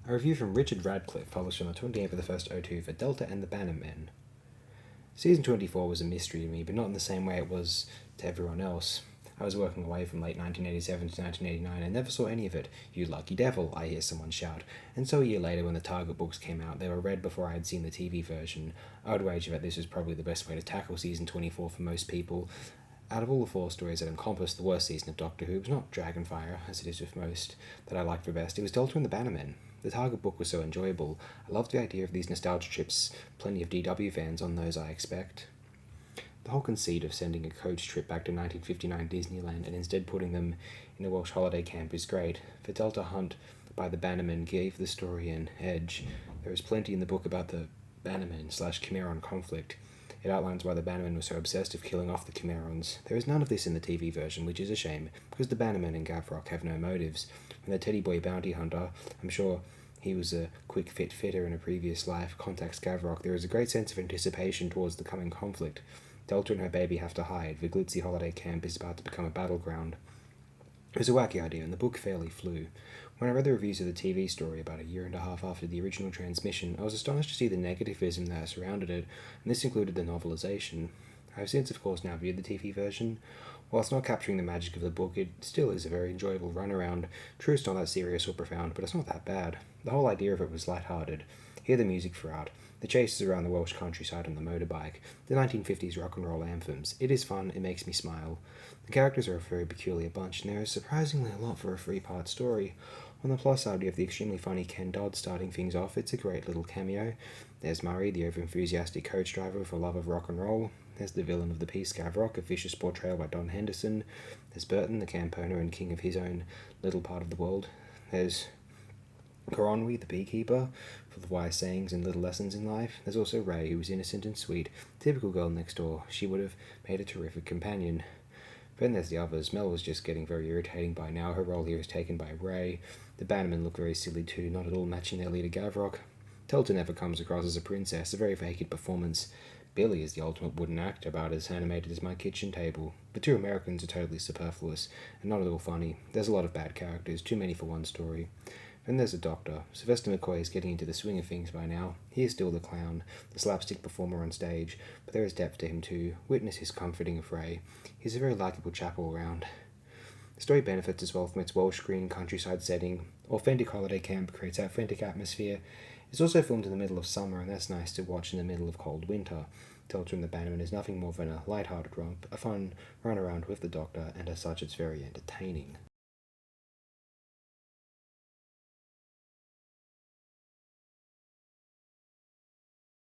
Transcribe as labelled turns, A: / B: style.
A: A review from Richard Radcliffe, published on the 28th of the 1st 02 for Delta and the Bannermen. Season 24 was a mystery to me, but not in the same way it was to everyone else. I was working away from late 1987 to 1989 and never saw any of it. You lucky devil, I hear someone shout. And so a year later, when the Target books came out, they were read before I had seen the TV version. I would wager that this was probably the best way to tackle Season 24 for most people. Out of all the 4 stories that encompassed the worst season of Doctor Who, it was not Dragonfire, as it is with most, that I liked the best. It was Delta and the Bannermen. The Target book was so enjoyable. I loved the idea of these nostalgia trips, plenty of DW fans on those, I expect. The whole conceit of sending a coach trip back to 1959 Disneyland and instead putting them in a Welsh holiday camp is great. The Delta hunt by the Bannermen gave the story an edge. There is plenty in the book about the Bannermen/Cimarron conflict. It outlines why the Bannermen were so obsessed with killing off the Cimarrons. There is none of this in the TV version, which is a shame, because the Bannermen and Gavrock have no motives. When the Teddy Boy bounty hunter, I'm sure he was a quick fitter in a previous life, contacts Gavrock, there is a great sense of anticipation towards the coming conflict. Delta and her baby have to hide. The glitzy holiday camp is about to become a battleground. It was a wacky idea, and the book fairly flew. When I read the reviews of the TV story about a year and a half after the original transmission, I was astonished to see the negativism that surrounded it, and this included the novelization. I have since, of course, now viewed the TV version. While it's not capturing the magic of the book, it still is a very enjoyable runaround. True, it's not that serious or profound, but it's not that bad. The whole idea of it was light-hearted. Hear the music throughout. The chases around the Welsh countryside on the motorbike. The 1950s rock and roll anthems. It is fun, it makes me smile. The characters are a very peculiar bunch, and there is surprisingly a lot for a 3-part story. On the plus side, we have the extremely funny Ken Dodd starting things off. It's a great little cameo. There's Murray, the over-enthusiastic coach driver with a love of rock and roll. There's the villain of the piece, Gavrock, a vicious portrayal by Don Henderson. There's Burton, the camp owner and king of his own little part of the world. There's Coronwy, the beekeeper, full of wise sayings and little lessons in life. There's also Ray, who was innocent and sweet. Typical girl next door. She would have made a terrific companion. Then there's the others. Mel was just getting very irritating by now. Her role here is taken by Ray. The Bannermen look very silly too, not at all matching their leader Gavrock. Delta never comes across as a princess, a very vacant performance. Billy is the ultimate wooden actor, about as animated as my kitchen table. The 2 Americans are totally superfluous, and not at all funny. There's a lot of bad characters, too many for one story. Then there's the Doctor. Sylvester McCoy is getting into the swing of things by now. He is still the clown, the slapstick performer on stage, but there is depth to him too. Witness his comforting of Ray. He's a very likeable chap all round. The story benefits as well from its Welsh green countryside setting. Authentic holiday camp creates authentic atmosphere. It's also filmed in the middle of summer, and that's nice to watch in the middle of cold winter. Delta and the Bannermen is nothing more than a light-hearted romp, a fun run around with the Doctor, and as such it's very entertaining.